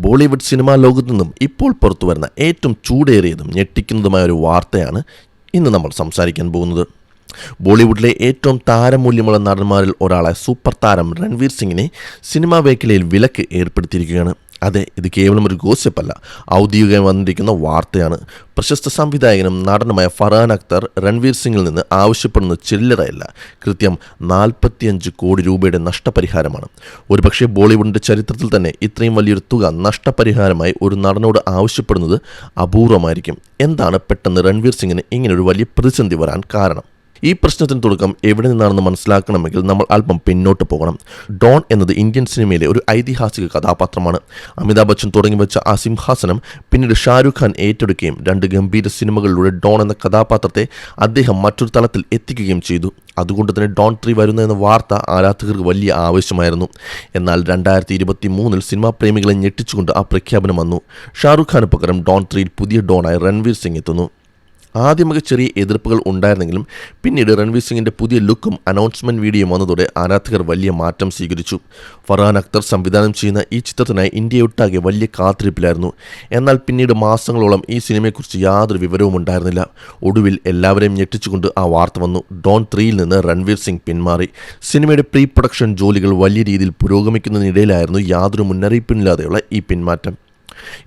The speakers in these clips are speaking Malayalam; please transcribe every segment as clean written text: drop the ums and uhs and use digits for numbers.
ബോളിവുഡ് സിനിമാ ലോകത്തു നിന്നും ഇപ്പോൾ പുറത്തുവരുന്ന ഏറ്റവും ചൂടേറിയതും ഞെട്ടിക്കുന്നതുമായ ഒരു വാർത്തയാണ് ഇന്ന് നമ്മൾ സംസാരിക്കാൻ പോകുന്നത്. ബോളിവുഡിലെ ഏറ്റവും താരമൂല്യമുള്ള നടന്മാരിൽ ഒരാളായ സൂപ്പർ താരം രൺവീർ സിംഗിനെ സിനിമാ മേഖലയിൽ വിലക്ക് ഏർപ്പെടുത്തിയിരിക്കുകയാണ്. അതെ, ഇത് കേവലം ഒരു ഗോസിപ്പല്ല, ഔദ്യോഗികമായി വന്നിരിക്കുന്ന വാർത്തയാണ്. പ്രശസ്ത സംവിധായകനും നടനുമായ ഫർഹാൻ അക്തർ രൺവീർ സിംഗിൽ നിന്ന് ആവശ്യപ്പെടുന്നത് ചില്ലറയല്ല, കൃത്യം 45 കോടി രൂപയുടെ നഷ്ടപരിഹാരമാണ്. ഒരുപക്ഷെ ബോളിവുഡിൻ്റെ ചരിത്രത്തിൽ തന്നെ ഇത്രയും വലിയൊരു തുക നഷ്ടപരിഹാരമായി ഒരു നടനോട് ആവശ്യപ്പെടുന്നത് അപൂർവമായിരിക്കും. എന്താണ് പെട്ടെന്ന് രൺവീർ സിംഗിന് ഇങ്ങനൊരു വലിയ പ്രതിസന്ധി വരാൻ കാരണം? ഈ പ്രശ്നത്തിന് തുടക്കം എവിടെ നിന്നാണെന്ന് മനസ്സിലാക്കണമെങ്കിൽ നമ്മൾ അല്പം പിന്നോട്ട് പോകണം. ഡോൺ എന്നത് ഇന്ത്യൻ സിനിമയിലെ ഒരു ഐതിഹാസിക കഥാപാത്രമാണ്. അമിതാഭ് ബച്ചൻ തുടങ്ങി വെച്ച ആ സിംഹാസനം പിന്നീട് ഷാരൂഖ് ഖാൻ ഏറ്റെടുക്കുകയും 2 ഗംഭീര സിനിമകളിലൂടെ ഡോൺ എന്ന കഥാപാത്രത്തെ അദ്ദേഹം മറ്റൊരു തലത്തിൽ എത്തിക്കുകയും ചെയ്തു. അതുകൊണ്ട് തന്നെ ഡോൺ 3 വരുന്നു എന്ന വാർത്ത ആരാധകർക്ക് വലിയ ആവശ്യമായിരുന്നു. എന്നാൽ 2023 സിനിമാ പ്രേമികളെ ഞെട്ടിച്ചുകൊണ്ട് ആ പ്രഖ്യാപനം വന്നു. ഷാരൂഖ് ഖാന് പകരം ഡോൺ 3 പുതിയ ഡോണായി രൺവീർ സിംഗ് എത്തുന്നു. ആദ്യമൊക്കെ ചെറിയ എതിർപ്പുകൾ ഉണ്ടായിരുന്നെങ്കിലും പിന്നീട് രൺവീർ സിംഗിൻ്റെ പുതിയ ലുക്കും അനൗൺസ്മെൻറ്റ് വീഡിയോയും വന്നതോടെ ആരാധകർ വലിയ മാറ്റം സ്വീകരിച്ചു. ഫർഹാൻ അക്തർ സംവിധാനം ചെയ്യുന്ന ഈ ചിത്രത്തിനായി ഇന്ത്യയൊട്ടാകെ വലിയ കാത്തിരിപ്പിലായിരുന്നു. എന്നാൽ പിന്നീട് മാസങ്ങളോളം ഈ സിനിമയെക്കുറിച്ച് യാതൊരു വിവരവും ഉണ്ടായിരുന്നില്ല. ഒടുവിൽ എല്ലാവരെയും ഞെട്ടിച്ചുകൊണ്ട് ആ വാർത്ത വന്നു. ഡോൺ 3 നിന്ന് രൺവീർ സിംഗ് പിന്മാറി. സിനിമയുടെ പ്രീ പ്രൊഡക്ഷൻ ജോലികൾ വലിയ രീതിയിൽ പുരോഗമിക്കുന്നതിനിടയിലായിരുന്നു യാതൊരു മുന്നറിയിപ്പില്ലാതെയുള്ള ഈ പിന്മാറ്റം.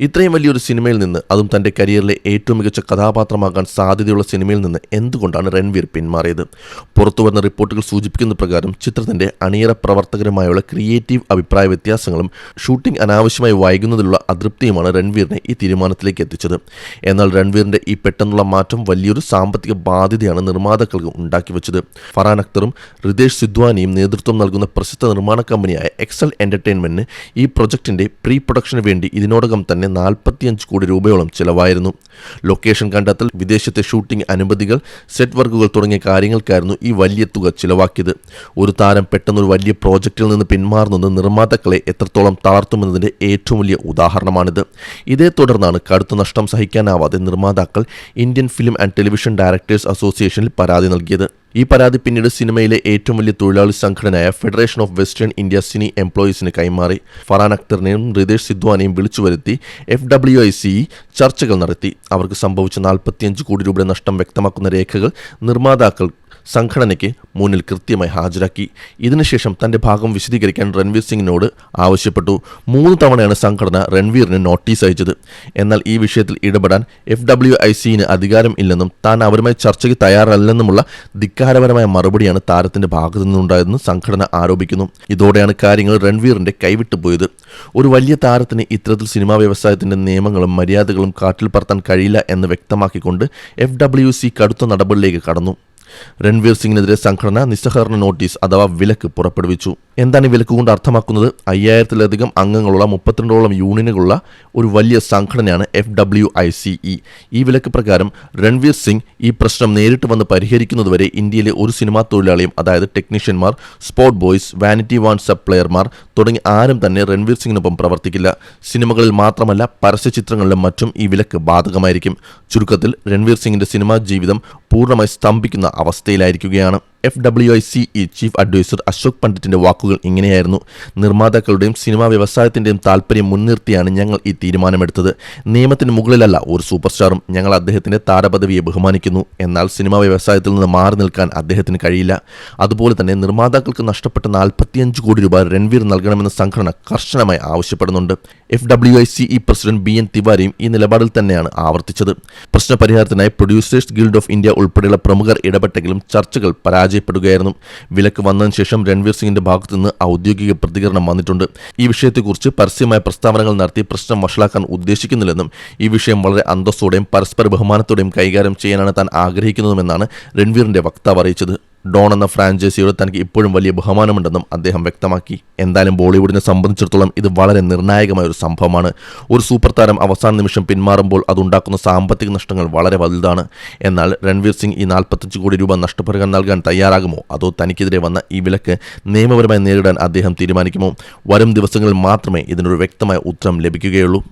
ഇത്രയും വലിയൊരു സിനിമയിൽ നിന്ന്, അതും തൻ്റെ കരിയറിലെ ഏറ്റവും മികച്ച കഥാപാത്രമാകാൻ സാധ്യതയുള്ള സിനിമയിൽ നിന്ന് എന്തുകൊണ്ടാണ് രൺവീർ പിന്മാറിയത്? പുറത്തുവരുന്ന റിപ്പോർട്ടുകൾ സൂചിപ്പിക്കുന്ന പ്രകാരം ചിത്രത്തിൻ്റെ അണിയറ പ്രവർത്തകരുമായുള്ള ക്രിയേറ്റീവ് അഭിപ്രായ വ്യത്യാസങ്ങളും ഷൂട്ടിംഗ് അനാവശ്യമായി വൈകുന്നതിലുള്ള അതൃപ്തിയുമാണ് രൺവീറിനെ ഈ തീരുമാനത്തിലേക്ക് എത്തിച്ചത്. എന്നാൽ രൺവീറിൻ്റെ ഈ പെട്ടെന്നുള്ള മാറ്റം വലിയൊരു സാമ്പത്തിക ബാധ്യതയാണ് നിർമ്മാതാക്കൾക്ക് ഉണ്ടാക്കി വെച്ചത്. ഫർഹാൻ അക്തറും റിതേഷ് സിദ്വാനിയും നേതൃത്വം നൽകുന്ന പ്രശസ്ത നിർമ്മാണ കമ്പനിയായ എക്സൽ എൻ്റർടൈൻമെൻറ്റിന് ഈ പ്രൊജക്ടിൻ്റെ പ്രീ പ്രൊഡക്ഷന് വേണ്ടി ഇതിനോടകം തന്നെ 45 കോടി രൂപയോളം ചിലവായിരുന്നു. ലൊക്കേഷൻ കണ്ടെത്തൽ, വിദേശത്തെ ഷൂട്ടിംഗ് അനുമതികൾ, സെറ്റ് വർക്കുകൾ തുടങ്ങിയ കാര്യങ്ങൾക്കായിരുന്നു ഈ വലിയ തുക ചിലവാക്കിയത്. ഒരു താരം പെട്ടെന്നൊരു വലിയ പ്രോജക്റ്റിൽ നിന്ന് പിന്മാറുന്നത് നിർമ്മാതാക്കളെ എത്രത്തോളം തളർത്തുമെന്നതിൻ്റെ ഏറ്റവും വലിയ ഉദാഹരണമാണിത്. ഇതേ തുടർന്നാണ് കടുത്ത നഷ്ടം സഹിക്കാനാവാതെ നിർമ്മാതാക്കൾ Indian film and television directors അസോസിയേഷനിൽ പരാതി നൽകിയത്. ഈ പരാതി പിന്നീട് സിനിമയിലെ ഏറ്റവും വലിയ തൊഴിലാളി സംഘടനയായ federation of western India cine എംപ്ലോയീസിന് കൈമാറി. ഫർഹാൻ അക്തറിനെയും റിതേഷ് സിദ്വാനെയും വിളിച്ചു വരുത്തി FWICE ചർച്ചകൾ നടത്തി. അവർക്ക് സംഭവിച്ച 45 കോടി രൂപയുടെ നഷ്ടം വ്യക്തമാക്കുന്ന രേഖകൾ നിർമ്മാതാക്കൾ സംഘടനയ്ക്ക് മുന്നിൽ കൃത്യമായി ഹാജരാക്കി. ഇതിനുശേഷം തൻ്റെ ഭാഗം വിശദീകരിക്കാൻ രൺവീർ സിംഗിനോട് ആവശ്യപ്പെട്ടു. 3 തവണയാണ് സംഘടന രൺവീറിന് നോട്ടീസ് അയച്ചത്. എന്നാൽ ഈ വിഷയത്തിൽ ഇടപെടാൻ FWICന് അധികാരം ഇല്ലെന്നും താൻ അവരുമായി ചർച്ചയ്ക്ക് തയ്യാറല്ലെന്നുമുള്ള ധിക്കാരപരമായ മറുപടിയാണ് താരത്തിൻ്റെ ഭാഗത്തു നിന്നുണ്ടായതെന്ന് സംഘടന ആരോപിക്കുന്നു. ഇതോടെയാണ് കാര്യങ്ങൾ രൺവീറിൻ്റെ കൈവിട്ടുപോയത്. ഒരു വലിയ താരത്തിന് ഇത്തരത്തിൽ സിനിമാ വ്യവസായത്തിൻ്റെ നിയമങ്ങളും മര്യാദകളും കാറ്റിൽ പറത്താൻ കഴിയില്ല എന്ന് വ്യക്തമാക്കിക്കൊണ്ട് FWC കടുത്ത നടപടിയിലേക്ക് കടന്നു. രൺവീർ സിംഗിനെതിരെ സംഘടന നിസ്സഹകരണ നോട്ടീസ് അഥവാ വിലക്ക് പുറപ്പെടുവിച്ചു. എന്താണ് ഈ വിലക്ക് കൊണ്ട് അർത്ഥമാക്കുന്നത്? 5000-ലധികം അംഗങ്ങളുള്ള 32ഓളം യൂണിയനുകളുള്ള ഒരു വലിയ സംഘടനയാണ് FWICE. ഈ വിലക്ക് പ്രകാരം രൺവീർ സിംഗ് ഈ പ്രശ്നം നേരിട്ട് വന്ന് പരിഹരിക്കുന്നതുവരെ ഇന്ത്യയിലെ ഒരു സിനിമാ തൊഴിലാളിയും, അതായത് ടെക്നീഷ്യന്മാർ, സ്പോട്ട് ബോയ്സ്, വാനിറ്റി വാൻ സപ്ലയർമാർ തുടങ്ങി ആരും തന്നെ രൺവീർ സിംഗിനൊപ്പം പ്രവർത്തിക്കില്ല. സിനിമകളിൽ മാത്രമല്ല, പരസ്യചിത്രങ്ങളിലും മറ്റും ഈ വിലക്ക് ബാധകമായിരിക്കും. ചുരുക്കത്തിൽ രൺവീർ സിംഗിന്റെ സിനിമാ ജീവിതം പൂർണ്ണമായി സ്തംഭിക്കുന്ന അവസ്ഥയിലായിരിക്കുകയാണ്. FWICE ചീഫ് അഡ്വൈസർ അശോക് പണ്ഡിറ്റിന്റെ വാക്കുകൾ ഇങ്ങനെയായിരുന്നു: നിർമ്മാതാക്കളുടെയും സിനിമാ വ്യവസായത്തിന്റെയും താല്പര്യം മുൻനിർത്തിയാണ് ഞങ്ങൾ ഈ തീരുമാനമെടുത്തത്. നിയമത്തിന് മുകളിലല്ല ഒരു സൂപ്പർ സ്റ്റാറും. ഞങ്ങൾ അദ്ദേഹത്തിന്റെ താരപദവിയെ ബഹുമാനിക്കുന്നു. എന്നാൽ സിനിമാ വ്യവസായത്തിൽ നിന്ന് മാറി നിൽക്കാൻ അദ്ദേഹത്തിന് കഴിയില്ല. അതുപോലെ തന്നെ നിർമ്മാതാക്കൾക്ക് നഷ്ടപ്പെട്ട 45 കോടി രൂപ രൺവീർ നൽകണമെന്ന് സംഘടന കർശനമായി ആവശ്യപ്പെടുന്നുണ്ട്. FWICE പ്രസിഡന്റ് BN തിവാരിയും ഈ നിലപാടിൽ തന്നെയാണ് ആവർത്തിച്ചത്. പ്രശ്നപരിഹാരത്തിനായി പ്രൊഡ്യൂസേഴ്സ് ഗിൽഡ് ഓഫ് ഇന്ത്യ ഉൾപ്പെടെയുള്ള പ്രമുഖർ ഇടപെട്ടെങ്കിലും ചർച്ചകൾ പരാജയപ്പെടുകയായിരുന്നു. വിലക്ക് വന്നതിന് ശേഷം രൺവീർ സിംഗിന്റെ ഭാഗത്തു നിന്ന് ഔദ്യോഗിക പ്രതികരണം വന്നിട്ടുണ്ട്. ഈ വിഷയത്തെക്കുറിച്ച് പരസ്യമായ പ്രസ്താവനകൾ നടത്തി പ്രശ്നം വഷളാക്കാൻ ഉദ്ദേശിക്കുന്നില്ലെന്നും ഈ വിഷയം വളരെ അന്തസ്സോടെയും പരസ്പര ബഹുമാനത്തോടെയും കൈകാര്യം ചെയ്യാനാണ് താൻ ആഗ്രഹിക്കുന്നതുമെന്നാണ് രൺവീറിന്റെ വക്താവ് അറിയിച്ചത്. ഡോൺ എന്ന ഫ്രാഞ്ചൈസിയോട് തനിക്ക് ഇപ്പോഴും വലിയ ബഹുമാനമുണ്ടെന്നും അദ്ദേഹം വ്യക്തമാക്കി. എന്തായാലും ബോളിവുഡിനെ സംബന്ധിച്ചിടത്തോളം ഇത് വളരെ നിർണായകമായ ഒരു സംഭവമാണ്. ഒരു സൂപ്പർ താരം അവസാന നിമിഷം പിന്മാറുമ്പോൾ അതുണ്ടാക്കുന്ന സാമ്പത്തിക നഷ്ടങ്ങൾ വളരെ വലുതാണ്. എന്നാൽ രൺവീർ സിംഗ് ഈ 45 കോടി രൂപ നഷ്ടപരിഹാരം നൽകാൻ തയ്യാറാകുമോ, അതോ തനിക്കെതിരെ വന്ന ഈ വിലക്ക് നിയമപരമായി നേരിടാൻ അദ്ദേഹം തീരുമാനിക്കുമോ? വരും ദിവസങ്ങളിൽ മാത്രമേ ഇതിനൊരു വ്യക്തമായ ഉത്തരം ലഭിക്കുകയുള്ളൂ.